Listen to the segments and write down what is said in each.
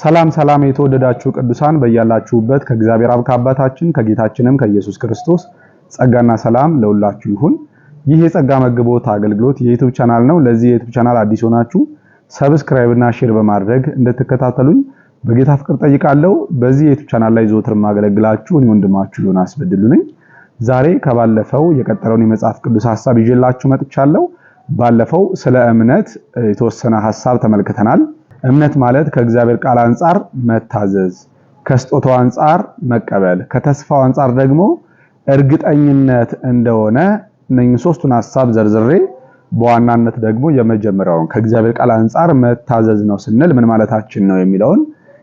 ሰላም ሰላም የተወደዳችሁ ቅዱሳን በእያላችሁበት ከእግዚአብሔር አብ ከአባታችን ከጌታችንም ከኢየሱስ ክርስቶስ ጸጋና ሰላም ለሁላችሁ ይሁን። ይህ የጸጋ መግቦት አገልግሎት የዩቲዩብ ቻናል ነው። ለዚህ የዩቲዩብ ቻናል አዲስ ሆናችሁ ሰብስክራይብ እና ሼር በማድረግ እንድትከታተሉኝ በጌታ ፍቅር ጠይቃለሁ። በዚህ የዩቲዩብ ቻናል ላይ ዘወትር ማገለግላችሁ እኔ ወንድማችሁ ዮናስ በድሉ ነኝ። ዛሬ ከባለፈው የቀጠለውን የመጽሐፍ ቅዱስ ሐሳብ ይዤላችሁ መጥቻለሁ። ባለፈው ስለ እምነት የተወሰነ ሐሳብ ተመልክተናል። እምነት ማለት ከእግዚአብሔር ቃል አንፃር መታዘዝ፣ ከስጦታው አንፃር መቀበል፣ ከተስፋው አንፃር ደግሞ እርግጠኝነት እንደሆነ እነኚህ ሶስቱን ሐሳብ ዘርዝሬ በዋናነት ደግሞ የመጀመሪያውን ከእግዚአብሔር ቃል አንፃር መታዘዝ ነው ስንል ምን ማለታችን ነው የሚለውን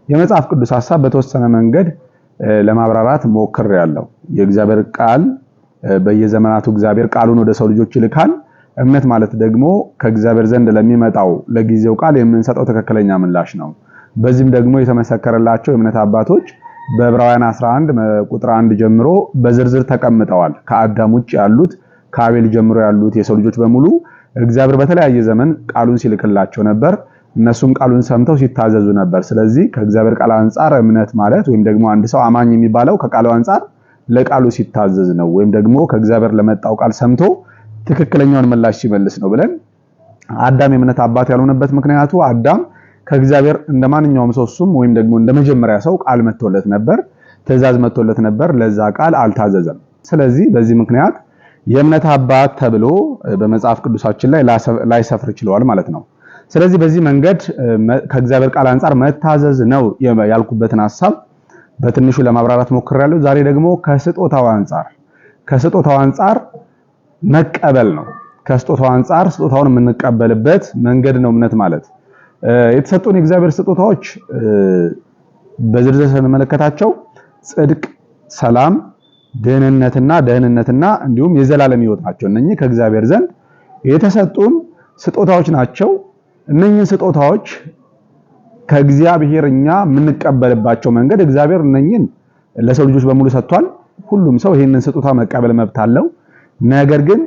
የመጽሐፍ ቅዱስ ሐሳብ በተወሰነ መንገድ ለማብራራት ሞክሬያለሁ። የእግዚአብሔር ቃል በየዘመናቱ እግዚአብሔር ቃሉን ወደ ሰው ልጆች ይልካል። እምነት ማለት ደግሞ ከእግዚአብሔር ዘንድ ለሚመጣው ለጊዜው ቃል የምንሰጠው ትክክለኛ ምላሽ ነው። በዚህም ደግሞ የተመሰከረላቸው የእምነት አባቶች በዕብራውያን 11 ቁጥር 1 ጀምሮ በዝርዝር ተቀምጠዋል። ከአዳም ውጭ ያሉት ከአቤል ጀምሮ ያሉት የሰው ልጆች በሙሉ እግዚአብሔር በተለያየ ዘመን ቃሉን ሲልክላቸው ነበር። እነሱም ቃሉን ሰምተው ሲታዘዙ ነበር። ስለዚህ ከእግዚአብሔር ቃል አንፃር እምነት ማለት ወይም ደግሞ አንድ ሰው አማኝ የሚባለው ከቃሉ አንፃር ለቃሉ ሲታዘዝ ነው፣ ወይም ደግሞ ከእግዚአብሔር ለመጣው ቃል ሰምቶ ትክክለኛውን ምላሽ ሲመልስ ነው ብለን አዳም የእምነት አባት ያልሆነበት ምክንያቱ አዳም ከእግዚአብሔር እንደማንኛውም ሰው እሱም ወይም ደግሞ እንደመጀመሪያ ሰው ቃል መጥቶለት ነበር፣ ትእዛዝ መጥቶለት ነበር፣ ለዛ ቃል አልታዘዘም። ስለዚህ በዚህ ምክንያት የእምነት አባት ተብሎ በመጽሐፍ ቅዱሳችን ላይ ላይሰፍር ይችላል ማለት ነው። ስለዚህ በዚህ መንገድ ከእግዚአብሔር ቃል አንፃር መታዘዝ ነው ያልኩበትን ሐሳብ በትንሹ ለማብራራት ሞክሬያለሁ። ዛሬ ደግሞ ከስጦታው አንፃር መቀበል ነው። ከስጦታው አንፃር ስጦታውን የምንቀበልበት መንገድ ነው እምነት ማለት። የተሰጡን የእግዚአብሔር ስጦታዎች በዝርዝር ስንመለከታቸው ጽድቅ፣ ሰላም፣ ደህንነትና እንዲሁም የዘላለም ሕይወት ናቸው። እነኚህ ከእግዚአብሔር ዘንድ የተሰጡን ስጦታዎች ናቸው። እነኚህ ስጦታዎች ከእግዚአብሔር እኛ የምንቀበልባቸው መንገድ እግዚአብሔር እነኚህን ለሰው ልጆች በሙሉ ሰጥቷል። ሁሉም ሰው ይሄንን ስጦታ መቀበል መብት አለው። ነገር ግን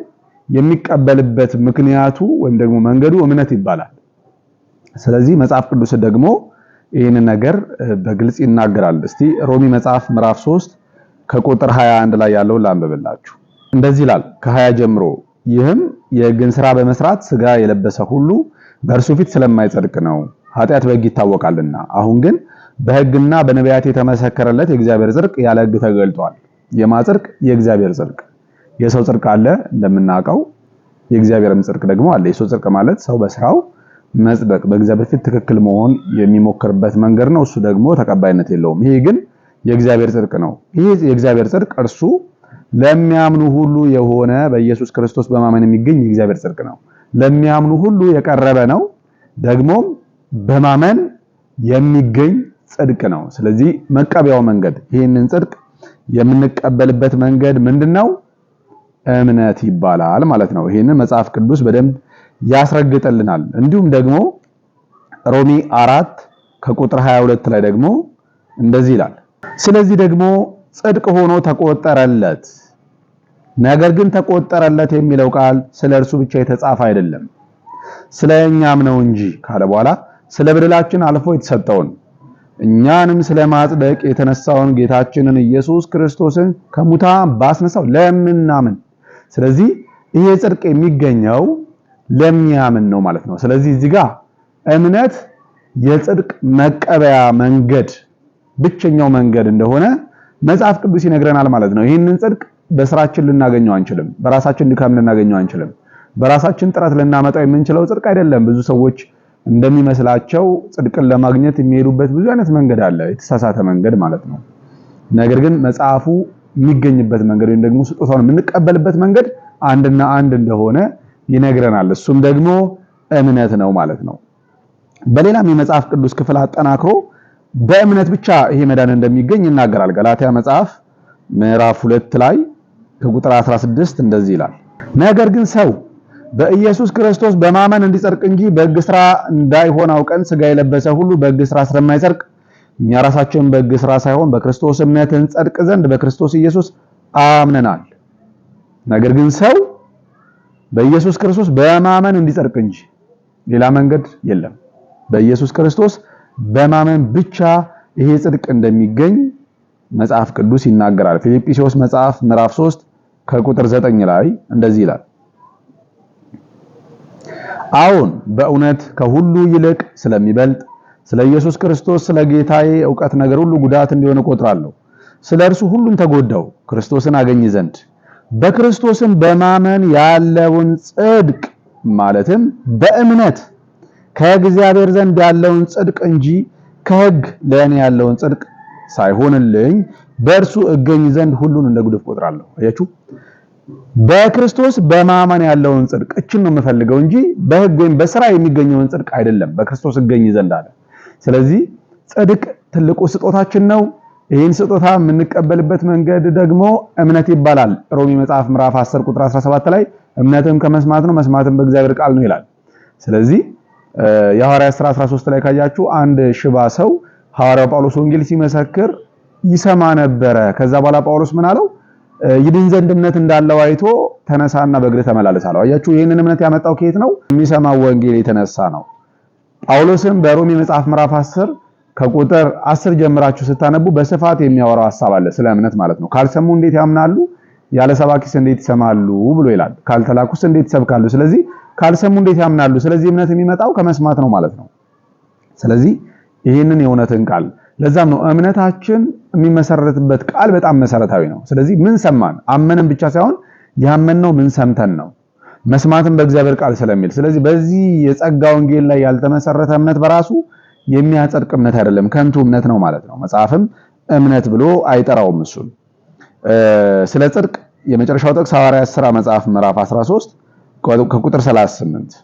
የሚቀበልበት ምክንያቱ ወይም ደግሞ መንገዱ እምነት ይባላል። ስለዚህ መጽሐፍ ቅዱስ ደግሞ ይህንን ነገር በግልጽ ይናገራል። እስቲ ሮሚ መጽሐፍ ምዕራፍ 3 ከቁጥር 21 ላይ ያለው ላንብብላችሁ። እንደዚህ ይላል ከ20 ጀምሮ፣ ይህም የሕግን ሥራ በመስራት ሥጋ የለበሰ ሁሉ በእርሱ ፊት ስለማይጸድቅ ነው፣ ኃጢአት በሕግ ይታወቃልና። አሁን ግን በሕግና በነቢያት የተመሰከረለት የእግዚአብሔር ጽድቅ ያለ ሕግ ተገልጧል። የማ ጽድቅ? የእግዚአብሔር ጽድቅ። የሰው ጽድቅ አለ እንደምናውቀው፣ የእግዚአብሔርም ጽድቅ ደግሞ አለ። የሰው ጽድቅ ማለት ሰው በስራው መጽደቅ፣ በእግዚአብሔር ፊት ትክክል መሆን የሚሞክርበት መንገድ ነው። እሱ ደግሞ ተቀባይነት የለውም። ይሄ ግን የእግዚአብሔር ጽድቅ ነው። ይሄ የእግዚአብሔር ጽድቅ እርሱ ለሚያምኑ ሁሉ የሆነ በኢየሱስ ክርስቶስ በማመን የሚገኝ የእግዚአብሔር ጽድቅ ነው። ለሚያምኑ ሁሉ የቀረበ ነው፣ ደግሞም በማመን የሚገኝ ጽድቅ ነው። ስለዚህ መቀበያው መንገድ፣ ይህንን ጽድቅ የምንቀበልበት መንገድ ምንድነው? እምነት ይባላል ማለት ነው። ይሄንን መጽሐፍ ቅዱስ በደንብ ያስረግጥልናል። እንዲሁም ደግሞ ሮሚ 4 ከቁጥር 22 ላይ ደግሞ እንደዚህ ይላል፣ ስለዚህ ደግሞ ጽድቅ ሆኖ ተቆጠረለት። ነገር ግን ተቆጠረለት የሚለው ቃል ስለ እርሱ ብቻ የተጻፈ አይደለም፣ ስለ እኛም ነው እንጂ ካለ በኋላ ስለ በደላችን አልፎ የተሰጠውን እኛንም ስለማጽደቅ የተነሳውን ጌታችንን ኢየሱስ ክርስቶስን ከሙታን ባስነሳው ለምናምን። ስለዚህ ይሄ ጽድቅ የሚገኘው ለሚያምን ነው ማለት ነው። ስለዚህ እዚህ ጋር እምነት የጽድቅ መቀበያ መንገድ፣ ብቸኛው መንገድ እንደሆነ መጽሐፍ ቅዱስ ይነግረናል ማለት ነው። ይህንን ጽድቅ በስራችን ልናገኘው አንችልም፣ በራሳችን ድካም ልናገኘው አንችልም፣ በራሳችን ጥረት ልናመጣው የምንችለው ጽድቅ አይደለም። ብዙ ሰዎች እንደሚመስላቸው ጽድቅን ለማግኘት የሚሄዱበት ብዙ አይነት መንገድ አለ፣ የተሳሳተ መንገድ ማለት ነው። ነገር ግን መጽሐፉ የሚገኝበት መንገድ ወይም ደግሞ ስጦታውን የምንቀበልበት መንገድ አንድና አንድ እንደሆነ ይነግረናል። እሱም ደግሞ እምነት ነው ማለት ነው። በሌላም የመጽሐፍ ቅዱስ ክፍል አጠናክሮ በእምነት ብቻ ይሄ መዳን እንደሚገኝ ይናገራል። ገላትያ መጽሐፍ ምዕራፍ 2 ላይ ከቁጥር 16 እንደዚህ ይላል፣ ነገር ግን ሰው በኢየሱስ ክርስቶስ በማመን እንዲጸድቅ እንጂ በሕግ ሥራ እንዳይሆን አውቀን ሥጋ የለበሰ ሁሉ በሕግ ሥራ ስለማይጸድቅ እኛ ራሳችን በሕግ ሥራ ሳይሆን በክርስቶስ እምነት እንጸድቅ ዘንድ በክርስቶስ ኢየሱስ አምነናል። ነገር ግን ሰው በኢየሱስ ክርስቶስ በማመን እንዲጸድቅ እንጂ ሌላ መንገድ የለም። በኢየሱስ ክርስቶስ በማመን ብቻ ይሄ ጽድቅ እንደሚገኝ መጽሐፍ ቅዱስ ይናገራል። ፊልጵስዩስ መጽሐፍ ምዕራፍ 3 ከቁጥር 9 ላይ እንደዚህ ይላል። አሁን በእውነት ከሁሉ ይልቅ ስለሚበልጥ ስለ ኢየሱስ ክርስቶስ ስለ ጌታዬ ዕውቀት ነገር ሁሉ ጉዳት እንዲሆን እቆጥራለሁ። ስለ እርሱ ሁሉን ተጎዳው ክርስቶስን አገኝ ዘንድ በክርስቶስም በማመን ያለውን ጽድቅ ማለትም በእምነት ከእግዚአብሔር ዘንድ ያለውን ጽድቅ እንጂ ከሕግ ለእኔ ያለውን ጽድቅ ሳይሆንልኝ በእርሱ እገኝ ዘንድ ሁሉን እንደ ጉድፍ እቆጥራለሁ። አያችሁ፣ በክርስቶስ በማመን ያለውን ጽድቅ እችን ነው የምፈልገው እንጂ በሕግ ወይም በስራ የሚገኘውን ጽድቅ አይደለም። በክርስቶስ እገኝ ዘንድ አለ። ስለዚህ ጽድቅ ትልቁ ስጦታችን ነው። ይህን ስጦታ የምንቀበልበት መንገድ ደግሞ እምነት ይባላል። ሮሜ መጽሐፍ ምዕራፍ 10 ቁጥር 17 ላይ እምነትም ከመስማት ነው፣ መስማትም በእግዚአብሔር ቃል ነው ይላል። ስለዚህ የሐዋርያት ሥራ 13 ላይ ካያችሁ አንድ ሽባ ሰው ሐዋርያው ጳውሎስ ወንጌል ሲመሰክር ይሰማ ነበረ። ከዛ በኋላ ጳውሎስ ምን አለው? ይድን ዘንድ እምነት እንዳለው አይቶ ተነሳና በእግር ተመላለስ አለው። አያችሁ፣ ይህንን እምነት ያመጣው ከየት ነው? የሚሰማው ወንጌል የተነሳ ነው። ጳውሎስም በሮሜ መጽሐፍ ምዕራፍ 10 ከቁጥር 10 ጀምራችሁ ስታነቡ በስፋት የሚያወራው ሐሳብ አለ፣ ስለ እምነት ማለት ነው። ካልሰሙ እንዴት ያምናሉ? ያለ ሰባኪስ እንዴት ይሰማሉ ብሎ ይላል። ካልተላኩስ እንዴት ይሰብካሉ? ስለዚህ ካልሰሙ እንዴት ያምናሉ? ስለዚህ እምነት የሚመጣው ከመስማት ነው ማለት ነው። ስለዚህ ይህንን የእውነትን ቃል ለዛም ነው እምነታችን የሚመሰረትበት ቃል በጣም መሰረታዊ ነው። ስለዚህ ምን ሰማን? አመንን ብቻ ሳይሆን ያመንነው ምን ሰምተን ነው? መስማትን በእግዚአብሔር ቃል ስለሚል። ስለዚህ በዚህ የጸጋ ወንጌል ላይ ያልተመሰረተ እምነት በራሱ የሚያጸድቅ እምነት አይደለም፣ ከንቱ እምነት ነው ማለት ነው። መጽሐፍም እምነት ብሎ አይጠራውም እሱን። ስለ ጽድቅ የመጨረሻው ጥቅስ ሐዋርያት ሥራ መጽሐፍ ምዕራፍ 13 ከቁጥር 38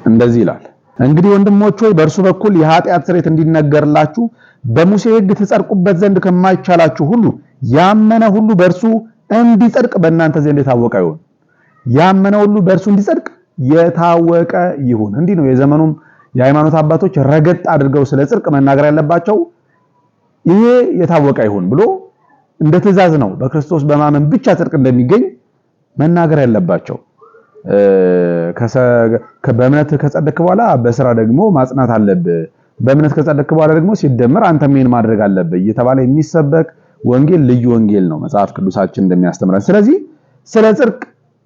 እንደዚህ ይላል። እንግዲህ ወንድሞች ሆይ በእርሱ በኩል የኃጢአት ስርየት እንዲነገርላችሁ በሙሴ ሕግ ትጸድቁበት ዘንድ ከማይቻላችሁ ሁሉ ያመነ ሁሉ በእርሱ እንዲጸድቅ በእናንተ ዘንድ የታወቀ ይሁን። ያመነ ሁሉ በእርሱ እንዲጸድቅ የታወቀ ይሁን። እንዲህ ነው የዘመኑም የሃይማኖት አባቶች ረገጥ አድርገው ስለ ጽድቅ መናገር ያለባቸው። ይሄ የታወቀ ይሁን ብሎ እንደ ትእዛዝ ነው። በክርስቶስ በማመን ብቻ ጽድቅ እንደሚገኝ መናገር ያለባቸው። በእምነት ከጸደቅክ በኋላ በስራ ደግሞ ማጽናት አለብህ። በእምነት ከጸደቅክ በኋላ ደግሞ ሲደመር አንተም ይሄን ማድረግ አለብህ እየተባለ የሚሰበክ ወንጌል ልዩ ወንጌል ነው መጽሐፍ ቅዱሳችን እንደሚያስተምረን። ስለዚህ ስለ ጽድቅ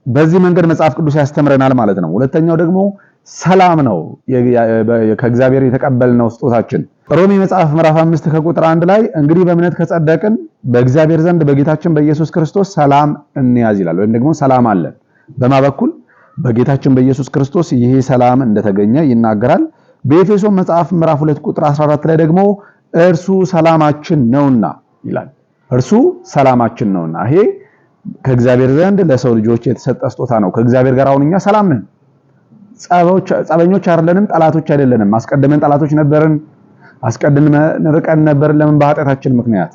በዚህ መንገድ መጽሐፍ ቅዱስ ያስተምረናል ማለት ነው። ሁለተኛው ደግሞ ሰላም ነው፣ ከእግዚአብሔር የተቀበልነው ስጦታችን። ሮሜ መጽሐፍ ምዕራፍ 5 ከቁጥር 1 ላይ እንግዲህ በእምነት ከጸደቅን በእግዚአብሔር ዘንድ በጌታችን በኢየሱስ ክርስቶስ ሰላም እንያዝ ይላል። ወይም ደግሞ ሰላም አለን በማ በኩል በጌታችን በኢየሱስ ክርስቶስ ይሄ ሰላም እንደተገኘ ይናገራል። በኤፌሶን መጽሐፍ ምዕራፍ 2 ቁጥር 14 ላይ ደግሞ እርሱ ሰላማችን ነውና ይላል። እርሱ ሰላማችን ነውና። ይሄ ከእግዚአብሔር ዘንድ ለሰው ልጆች የተሰጠ ስጦታ ነው። ከእግዚአብሔር ጋር አሁን እኛ ሰላም ነን። ጸበኞች አይደለንም፣ ጠላቶች አይደለንም። አስቀድመን ጠላቶች ነበርን፣ አስቀድመን ርቀን ነበርን። ለምን? በኃጢአታችን ምክንያት።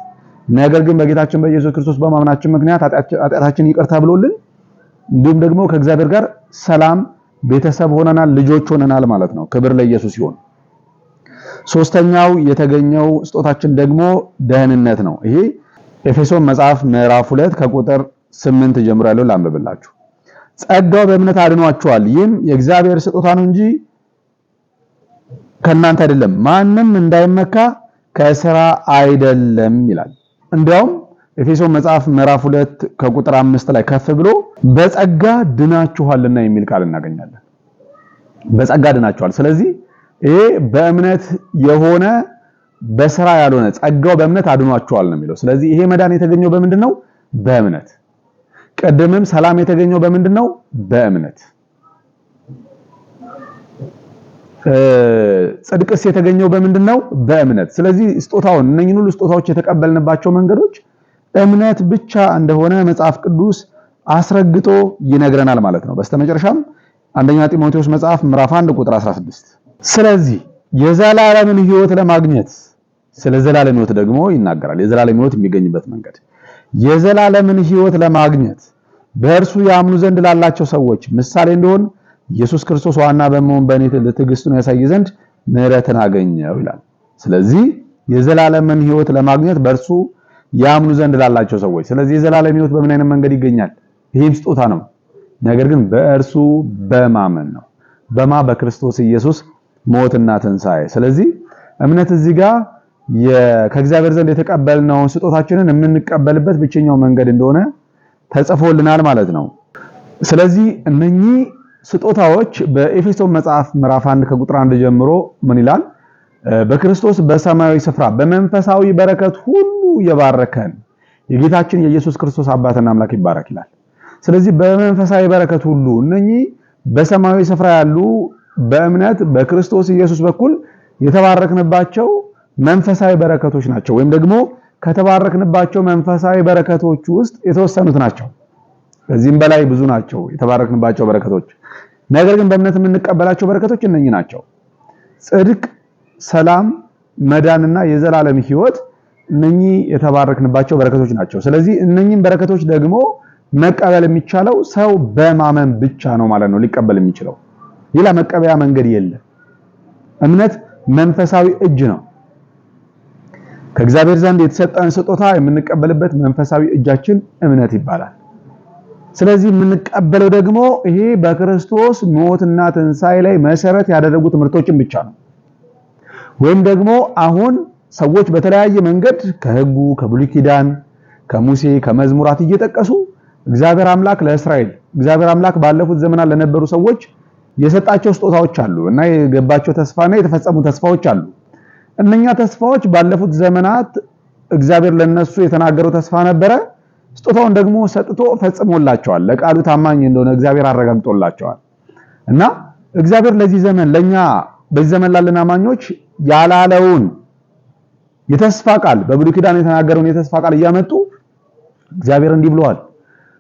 ነገር ግን በጌታችን በኢየሱስ ክርስቶስ በማመናችን ምክንያት ኃጢአታችን ይቅር ተብሎልን እንዲሁም ደግሞ ከእግዚአብሔር ጋር ሰላም ቤተሰብ ሆነናል፣ ልጆች ሆነናል ማለት ነው። ክብር ለኢየሱስ ይሁን። ሶስተኛው የተገኘው ስጦታችን ደግሞ ደህንነት ነው። ይሄ ኤፌሶን መጽሐፍ ምዕራፍ 2 ከቁጥር 8 ጀምሮ ያለው ላንብብላችሁ። ጸጋው በእምነት አድኗችኋል፣ ይህም የእግዚአብሔር ስጦታ ነው እንጂ ከእናንተ አይደለም፣ ማንም እንዳይመካ ከሥራ አይደለም ይላል። እንዲያውም ኤፌሶን መጽሐፍ ምዕራፍ 2 ከቁጥር 5 ላይ ከፍ ብሎ በጸጋ ድናችኋልና የሚል ቃል እናገኛለን። በጸጋ ድናችኋል። ስለዚህ ይሄ በእምነት የሆነ በስራ ያልሆነ ጸጋው በእምነት አድኗችኋል ነው የሚለው። ስለዚህ ይሄ መዳን የተገኘው በምንድነው? በእምነት። ቀደምም ሰላም የተገኘው በምንድነው? በእምነት። ጽድቅስ የተገኘው በምንድነው? በእምነት። ስለዚህ ስጦታውን እነኝን ሁሉ ስጦታዎች የተቀበልንባቸው መንገዶች እምነት ብቻ እንደሆነ መጽሐፍ ቅዱስ አስረግጦ ይነግረናል ማለት ነው። በስተመጨረሻም አንደኛ ጢሞቴዎስ መጽሐፍ ምዕራፍ 1 ቁጥር 16 ስለዚህ የዘላለምን ሕይወት ለማግኘት ስለ ዘላለም ሕይወት ደግሞ ይናገራል። የዘላለም ሕይወት የሚገኝበት መንገድ የዘላለምን ሕይወት ለማግኘት በእርሱ ያምኑ ዘንድ ላላቸው ሰዎች ምሳሌ እንደሆን ኢየሱስ ክርስቶስ ዋና በመሆን በእኔ ትዕግስቱን ያሳይ ዘንድ ምሕረትን አገኘው ይላል። ስለዚህ የዘላለምን ሕይወት ለማግኘት በእርሱ ያምኑ ዘንድ ላላቸው ሰዎች። ስለዚህ የዘላለም ሕይወት በምን አይነት መንገድ ይገኛል? ይሄም ስጦታ ነው። ነገር ግን በእርሱ በማመን ነው። በክርስቶስ ኢየሱስ ሞትና ትንሣኤ። ስለዚህ እምነት እዚህ ጋር ከእግዚአብሔር ዘንድ የተቀበልነው ስጦታችንን የምንቀበልበት ብቸኛው መንገድ እንደሆነ ተጽፎልናል ማለት ነው። ስለዚህ እነኚህ ስጦታዎች በኤፌሶን መጽሐፍ ምዕራፍ 1 ከቁጥር 1 ጀምሮ ምን ይላል? በክርስቶስ በሰማያዊ ስፍራ በመንፈሳዊ በረከት ሁሉ የባረከን የጌታችን የኢየሱስ ክርስቶስ አባትና አምላክ ይባረክ ይላል። ስለዚህ በመንፈሳዊ በረከት ሁሉ እነኚህ በሰማያዊ ስፍራ ያሉ በእምነት በክርስቶስ ኢየሱስ በኩል የተባረክንባቸው መንፈሳዊ በረከቶች ናቸው። ወይም ደግሞ ከተባረክንባቸው መንፈሳዊ በረከቶች ውስጥ የተወሰኑት ናቸው። ከዚህም በላይ ብዙ ናቸው የተባረክንባቸው በረከቶች። ነገር ግን በእምነት የምንቀበላቸው በረከቶች እነኚህ ናቸው። ጽድቅ፣ ሰላም፣ መዳንና የዘላለም ሕይወት እነኚህ የተባረክንባቸው በረከቶች ናቸው። ስለዚህ እነኚህን በረከቶች ደግሞ መቀበል የሚቻለው ሰው በማመን ብቻ ነው ማለት ነው ሊቀበል የሚችለው። ሌላ መቀበያ መንገድ የለም። እምነት መንፈሳዊ እጅ ነው። ከእግዚአብሔር ዘንድ የተሰጠን ስጦታ የምንቀበልበት መንፈሳዊ እጃችን እምነት ይባላል። ስለዚህ የምንቀበለው ደግሞ ይሄ በክርስቶስ ሞትና ትንሣኤ ላይ መሰረት ያደረጉ ትምህርቶችን ብቻ ነው። ወይም ደግሞ አሁን ሰዎች በተለያየ መንገድ ከሕጉ ከብሉይ ኪዳን ከሙሴ ከመዝሙራት እየጠቀሱ እግዚአብሔር አምላክ ለእስራኤል እግዚአብሔር አምላክ ባለፉት ዘመናት ለነበሩ ሰዎች የሰጣቸው ስጦታዎች አሉ እና የገባቸው ተስፋና የተፈጸሙ ተስፋዎች አሉ። እነኛ ተስፋዎች ባለፉት ዘመናት እግዚአብሔር ለነሱ የተናገረው ተስፋ ነበረ። ስጦታውን ደግሞ ሰጥቶ ፈጽሞላቸዋል። ለቃሉ ታማኝ እንደሆነ እግዚአብሔር አረጋግጦላቸዋል። እና እግዚአብሔር ለዚህ ዘመን ለኛ በዚህ ዘመን ላለን አማኞች ያላለውን የተስፋ ቃል በብሉይ ኪዳን የተናገረውን የተስፋ ቃል እያመጡ እግዚአብሔር እንዲህ ብለዋል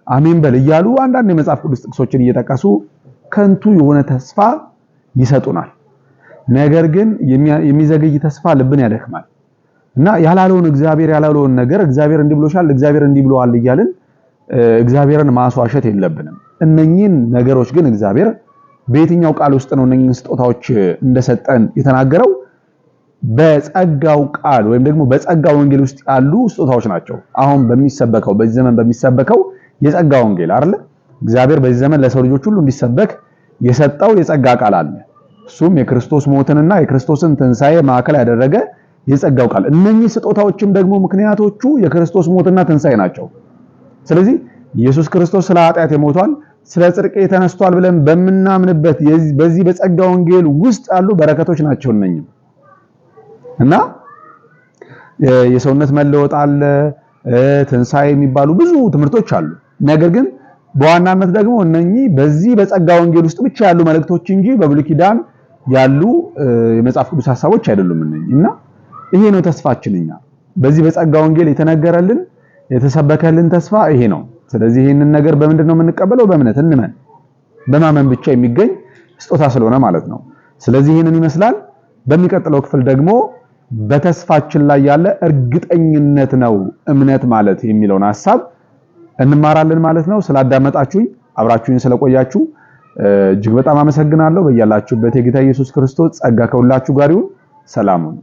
አሜን በል እያሉ አንዳንድ የመጽሐፍ ቅዱስ ጥቅሶችን እየጠቀሱ ከንቱ የሆነ ተስፋ ይሰጡናል። ነገር ግን የሚዘገይ ተስፋ ልብን ያደክማል እና ያላለውን እግዚአብሔር ያላለውን ነገር እግዚአብሔር እንዲህ ብሎሻል እግዚአብሔር እንዲህ ብለዋል እያልን እግዚአብሔርን ማስዋሸት የለብንም። እነኚህን ነገሮች ግን እግዚአብሔር በየትኛው ቃል ውስጥ ነው እነኚህን ስጦታዎች እንደሰጠን የተናገረው? በጸጋው ቃል ወይም ደግሞ በጸጋው ወንጌል ውስጥ ያሉ ስጦታዎች ናቸው። አሁን በሚሰበከው በዚህ ዘመን በሚሰበከው የጸጋ ወንጌል አይደል? እግዚአብሔር በዚህ ዘመን ለሰው ልጆች ሁሉ እንዲሰበክ የሰጠው የጸጋ ቃል አለ። እሱም የክርስቶስ ሞትንና የክርስቶስን ትንሣኤ ማዕከል ያደረገ የጸጋው ቃል። እነኚህ ስጦታዎችም ደግሞ ምክንያቶቹ የክርስቶስ ሞትና ትንሣኤ ናቸው። ስለዚህ ኢየሱስ ክርስቶስ ስለ ኃጢአት የሞቷል፣ ስለ ጽድቅ ተነስቷል ብለን በመናምንበት በዚህ በጸጋ ወንጌል ውስጥ ያሉ በረከቶች ናቸው እነኚህ። እና የሰውነት መለወጥ አለ፣ ትንሣኤ የሚባሉ ብዙ ትምህርቶች አሉ። ነገር ግን በዋናነት ደግሞ እነኚህ በዚህ በጸጋ ወንጌል ውስጥ ብቻ ያሉ መልእክቶች እንጂ በብሉይ ኪዳን ያሉ የመጽሐፍ ቅዱስ ሐሳቦች አይደሉም እነኚህ። እና ይሄ ነው ተስፋችን። እኛ በዚህ በጸጋ ወንጌል የተነገረልን የተሰበከልን ተስፋ ይሄ ነው። ስለዚህ ይሄንን ነገር በምንድን ነው የምንቀበለው? በእምነት እንመን። በማመን ብቻ የሚገኝ ስጦታ ስለሆነ ማለት ነው። ስለዚህ ይሄንን ይመስላል። በሚቀጥለው ክፍል ደግሞ በተስፋችን ላይ ያለ እርግጠኝነት ነው እምነት ማለት የሚለውን ሐሳብ እንማራለን ማለት ነው። ስላዳመጣችሁኝ አብራችሁኝ ስለቆያችሁ እጅግ በጣም አመሰግናለሁ። በያላችሁበት የጌታ ኢየሱስ ክርስቶስ ጸጋ ከሁላችሁ ጋር ይሁን። ሰላም ሁኑ።